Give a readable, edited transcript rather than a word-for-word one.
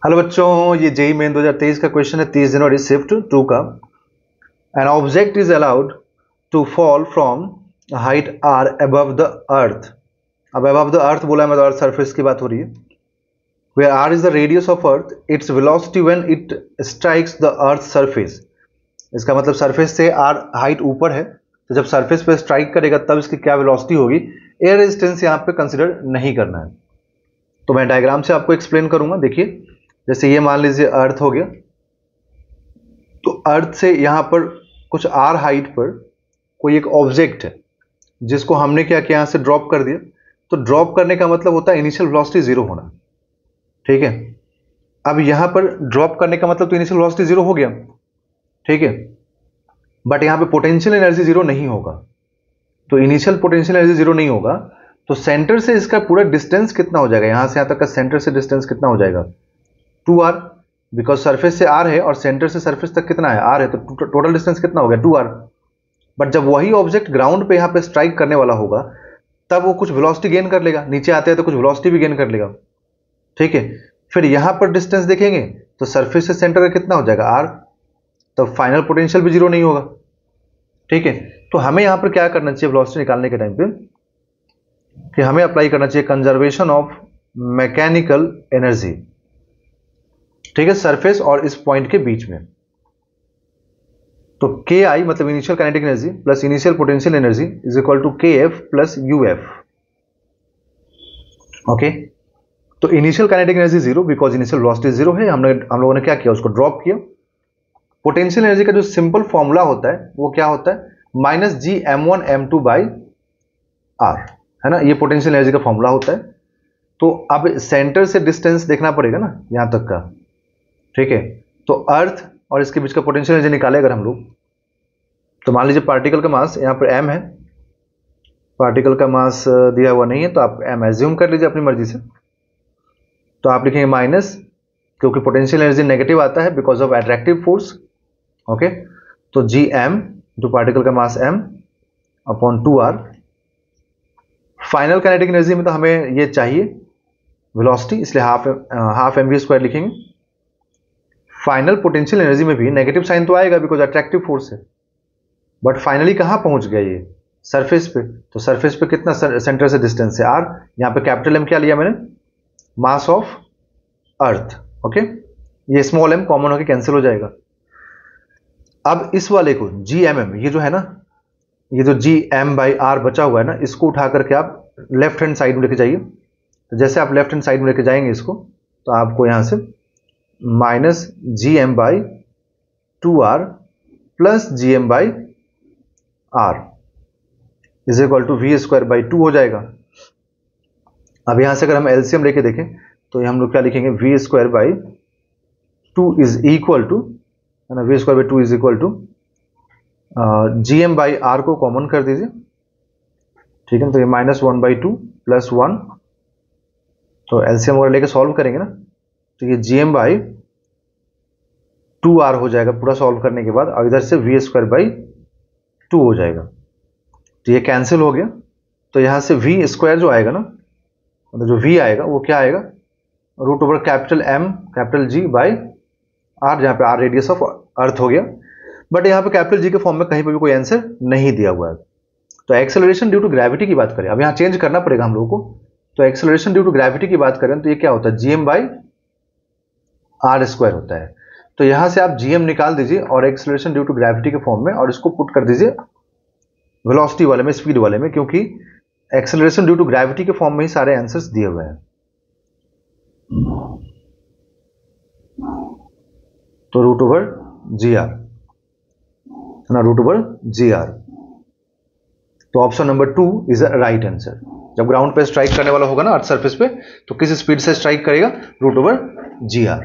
Hello बच्चों, ये JEE main 2023 का क्वेश्चन है 30 जनवरी शिफ्ट 2 का। An object is allowed to fall from height are above the earth. अब अबव द अर्थ बोला है, मतलब अर्थ सरफेस की बात हो रही है। Where are is the radius of earth, its velocity when it strikes the earth surface. इसका मतलब सरफेस से आर हाइट ऊपर है, तो जब सरफेस पे स्ट्राइक करेगा तब इसकी क्या वेलोसिटी होगी। एयर रेजिस्टेंस यहाँ पे कंसिडर नहीं करना है, तो मैं डायग्राम से आपको एक्सप्लेन करूंगा। देखिए, जैसे ये मान लीजिए अर्थ हो गया, तो अर्थ से यहां पर कुछ आर हाइट पर कोई एक ऑब्जेक्ट है जिसको हमने क्या किया, यहां से ड्रॉप कर दिया। तो ड्रॉप करने का मतलब होता है इनिशियल वेलोसिटी जीरो होना। ठीक है, अब यहां पर ड्रॉप करने का मतलब तो इनिशियल वेलोसिटी जीरो हो गया, ठीक है, बट यहां पे पोटेंशियल एनर्जी जीरो नहीं होगा। तो इनिशियल पोटेंशियल एनर्जी जीरो नहीं होगा, तो सेंटर से इसका पूरा डिस्टेंस कितना हो जाएगा, यहां से यहां तक का सेंटर से डिस्टेंस कितना हो जाएगा, 2r। बिकॉज सरफेस से r है और सेंटर से सरफेस तक कितना है, r है, तो टोटल डिस्टेंस कितना हो गया, 2r। बट जब वही ऑब्जेक्ट ग्राउंड पे यहां पे स्ट्राइक करने वाला होगा, तब वो कुछ वेलोसिटी गेन कर लेगा, नीचे आते हैं तो कुछ वेलोसिटी भी गेन कर लेगा। ठीक है, फिर यहां पर डिस्टेंस देखेंगे तो सरफेस से सेंटर का कितना हो जाएगा, r। तो फाइनल पोटेंशियल भी जीरो नहीं होगा। ठीक है, तो हमें यहां पर क्या करना चाहिए वेलोसिटी निकालने के टाइम पे, कि हमें अप्लाई करना चाहिए कंजर्वेशन ऑफ मैकेनिकल एनर्जी। ठीक है, सरफेस और इस पॉइंट के बीच में। तो के आई मतलब initial kinetic energy plus initial potential energy is equal to K F plus U F. Okay, तो initial kinetic energy zero, because initial velocity zero है। हम लोगों ने क्या किया, उसको ड्रॉप किया। पोटेंशियल एनर्जी का जो सिंपल फॉर्मूला होता है वो क्या होता है, minus G M one M two by R, है ना। ये पोटेंशियल एनर्जी का फॉर्मूला होता है। तो अब सेंटर से डिस्टेंस देखना पड़ेगा ना यहां तक का। ठीक है, तो अर्थ और इसके बीच का पोटेंशियल एनर्जी निकाले अगर हम लोग, तो मान लीजिए पार्टिकल का मास यहाँ पर m है, पार्टिकल का मास दिया हुआ नहीं है तो आप m एज्यूम कर लीजिए अपनी मर्जी से। तो आप लिखेंगे माइनस, क्योंकि पोटेंशियल एनर्जी नेगेटिव आता है because of attractive force. Okay, तो जी एम जो पार्टिकल का मास m upon 2r। Final kinetic energy में तो हमें ये चाहिए वेलोसिटी, इसलिए हाफ एम वी स्क्वायर लिखेंगे। फाइनल पोटेंशियल एनर्जी में भी नेगेटिव साइन तो आएगा बिकॉज अट्रैक्टिव फोर्स है, बट फाइनली कहां पहुंच गया ये, सरफेस पे। तो सरफेस पे कितना सेंटर से डिस्टेंस है, r। यहां पे कैपिटल M क्या लिया मैंने, मास ऑफ अर्थ। ओके, ये स्मॉल m कॉमन होकर कैंसिल हो जाएगा। अब इस वाले को GMM, ये जो है ना, ये जो GM/r बचा हुआ है ना, इसको उठा करके आप लेफ्ट हैंड साइड में लेके जाइए। तो जैसे आप लेफ्ट हैंड साइड में लेके जाएंगे इसको, तो आपको यहां से minus GM/2r plus GM/r is equal to v square by 2 हो जाएगा। अब यहां से अगर हम एलसीएम लेके देखें तो हम लोग क्या लिखेंगे, v square by 2 is equal to, है ना, v square by 2 is equal to GM/r को कॉमन कर दीजिए। ठीक है, तो ये -1/2 प्लस 1, तो एलसीएम वगैरह लेके सॉल्व करेंगे ना, तो ये GM/2r हो जाएगा पूरा सॉल्व करने के बाद, और इधर से वी स्क्वायर बाई 2 हो जाएगा। तो ये कैंसिल हो गया। तो यहां से वी स्क्वायर जो आएगा ना, मतलब जो वी आएगा वो क्या आएगा, root over capital M capital G by R, जहां पे R रेडियस ऑफ अर्थ हो गया। बट यहाँ पे कैपिटल G के फॉर्म में कहीं पर भी कोई आंसर नहीं दिया हुआ है। तो एक्सेलरेशन ड्यू टू ग्रेविटी की बात करें, अब यहाँ चेंज करना पड़ेगा हम लोगों को। तो एक्सेलरेशन ड्यू टू ग्रेविटी की बात करें तो ये क्या होता है, GM/r स्क्वायर होता है। तो यहां से आप GM निकाल दीजिए और एक्सेलरेशन ड्यू टू ग्रेविटी के फॉर्म में, और इसको पुट कर दीजिए वेलोसिटी वाले में, स्पीड वाले में, क्योंकि एक्सेलरेशन ड्यू टू ग्रेविटी के फॉर्म में ही सारे आंसर्स दिए हुए हैं। तो रूट ओवर GR, ना, रूट ओवर GR। तो option number 2 is a right answer. जब ग्राउंड पे स्ट्राइक करने वाला होगा ना अर्थ सरफेस पे, तो किस स्पीड से स्ट्राइक करेगा, रूट ओवर GR।